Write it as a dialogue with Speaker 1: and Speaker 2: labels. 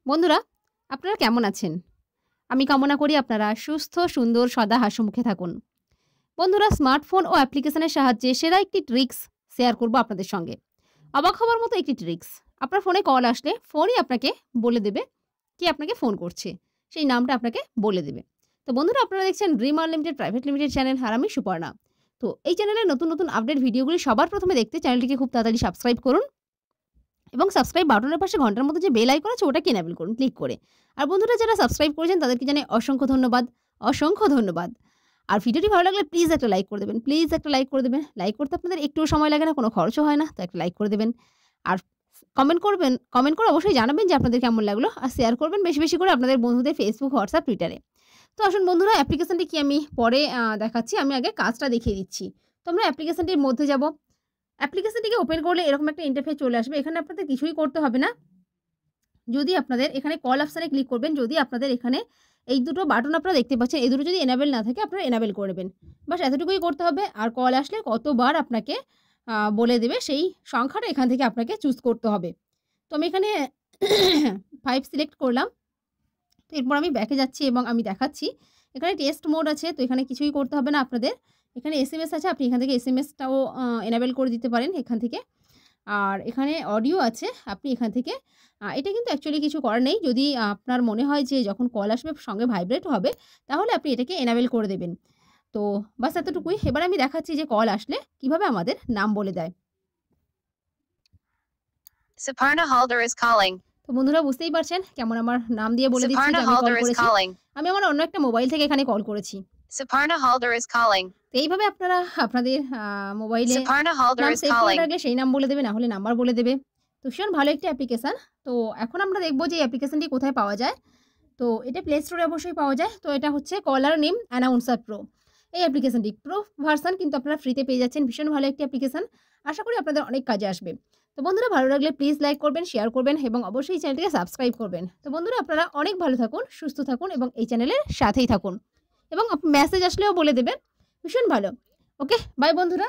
Speaker 1: বন্ধুরা, আপনারা কেমন আছেন? আমি কামনা করি আপনারা সুস্থ, সুন্দর, সদা হাসিমুখে থাকুন। বন্ধুরা, স্মার্টফোন ও অ্যাপ্লিকেশনের সাহায্যে সেরা একটি ট্রিক্স শেয়ার করব আপনাদের সঙ্গে। অবাক হবার মতো একটি ট্রিক্স। আপনার ফোনে কল আসলে ফোনই আপনাকে বলে দেবে কে আপনাকে ফোন করছে। সেই নামটা আপনাকে বলে দেবে। তো বন্ধুরা, আপনারা দেখছেন dream unlimited private limited channel, আর আমি সুপর্ণা। তো এই চ্যানেলের নতুন, নতুন আপডেট ভিডিওগুলি সবার প্রথমে দেখতে চ্যানেলটিকে খুব তাড়াতাড়ি সাবস্ক্রাইব করুন এবং সাবস্ক্রাইব বাটনের পাশে ঘন্টার মতো যে বেল আইকন আছে ওটাকে এনেবল করুন ক্লিক করে। আর বন্ধুরা, যারা সাবস্ক্রাইব করেছেন তাদেরকে জানাই অসংখ্য ধন্যবাদ, অসংখ্য ধন্যবাদ। আর ভিডিওটি ভালো লাগলে প্লিজ একটা লাইক করে দেবেন। প্লিজ একটা লাইক করে দেবেন। লাইক করতে আপনাদের একটুও সময় লাগে না, কোনো খরচও হয় না। তো একটা লাইক করে দেবেন। আর কমেন্ট করবেন। কমেন্ট করে অবশ্যই জানাবেন যে আপনাদের কেমন লাগলো। আর শেয়ার করবেন বেশি, বেশি করে আপনাদের বন্ধুদের Facebook, WhatsApp, Twitter এ। তো আসুন বন্ধুরা, অ্যাপ্লিকেশনটি কি আমি পরে দেখাচ্ছি। আমি আগে কাজটা দেখিয়ে দিচ্ছি। তো আমরা অ্যাপ্লিকেশনটির মধ্যে যাব। অ্যাপ্লিকেশনটিকে ওপেন করলে এরকম একটা ইন্টারফেস চলে আসবে। এখানে আপনাদের কিছুই করতে হবে না। যদি আপনাদের এখানে কল অপশানে ক্লিক করবেন, যদি আপনাদের এখানে এই দুটো বাটন আপনারা দেখতে পাচ্ছেন, এই দুটো যদি এনেবল না থাকে আপনারা এনেবল করে নেবেন। বাস এতটুকুই করতে হবে। আর কল আসলে কতবার আপনাকে বলে দেবে সেই সংখ্যাটা এখান থেকে আপনাকে চুজ করতে হবে। তো আমি এখানে 5 সিলেক্ট করলাম। তো এরপর আমি ব্যাকে যাচ্ছি এবং আমি দেখাচ্ছি। এখানে টেস্ট মোড আছে, তো এখানে কিছুই করতে হবে না আপনাদের। এখানে এসএমএস আছে, আপনি এখান থেকে এসএমএসটাও এনেবল করে দিতে পারেন এখান থেকে। আর এখানে অডিও আছে, আপনি এখান থেকে এটা কিন্তু অ্যাকচুয়ালি কিছু করার নেই। যদি আপনার মনে হয় যে যখন কল আসবে সঙ্গে ভাইব্রেট হবে, তাহলে আপনি এটাকে এনেবল করে দেবেন। তো বাস এতটুকুই। এবার আমি দেখাচ্ছি যে কল আসলে কিভাবে আমাদের নাম বলে দেয়।
Speaker 2: Suparna Halder is calling.
Speaker 1: তো বন্ধুরা, বুঝতেই পারছেন কেমন আমার নাম দিয়ে বলে দিচ্ছি
Speaker 2: Suparna
Speaker 1: যে আমি কল
Speaker 2: Halder is
Speaker 1: করেছি।
Speaker 2: calling.
Speaker 1: আমি আমার অন্য একটা মোবাইল থেকে এখানে কল করেছি।
Speaker 2: Suparna Halder is calling.
Speaker 1: তো এইভাবে আপনারা আপনাদের মোবাইলে
Speaker 2: Suparna Halder
Speaker 1: নাম
Speaker 2: is
Speaker 1: সেভ করে
Speaker 2: calling.
Speaker 1: রাখলে সেই নাম বলে দেবে, না হলে নাম্বার বলে দেবে। তো ভীষণ ভালো একটি অ্যাপ্লিকেশন। তো এখন আমরা দেখব যে এই অ্যাপ্লিকেশনটি কোথায় পাওয়া যায়। তো এটা প্লে স্টোরে অবশ্যই পাওয়া যায়। তো এটা হচ্ছে কলার নেম অ্যানাউন্সার প্রো। এই অ্যাপ্লিকেশনটি প্রো ভার্সন কিন্তু আপনারা ফ্রিতে পেয়ে যাচ্ছেন। ভীষণ ভালো একটি অ্যাপ্লিকেশন। আশা করি আপনাদের অনেক কাজে আসবে। তো বন্ধুরা, ভালো লাগলে প্লিজ লাইক করবেন, শেয়ার করবেন এবং অবশ্যই চ্যানেলটিকে সাবস্ক্রাইব করবেন। তো বন্ধুরা, আপনারা অনেক ভালো থাকুন, সুস্থ থাকুন এবং এই চ্যানেলের সাথেই থাকুন। এবং মেসেজ আসলেও বলে দেবেন। ভীষণ ভালো। ওকে, বাই বন্ধুরা।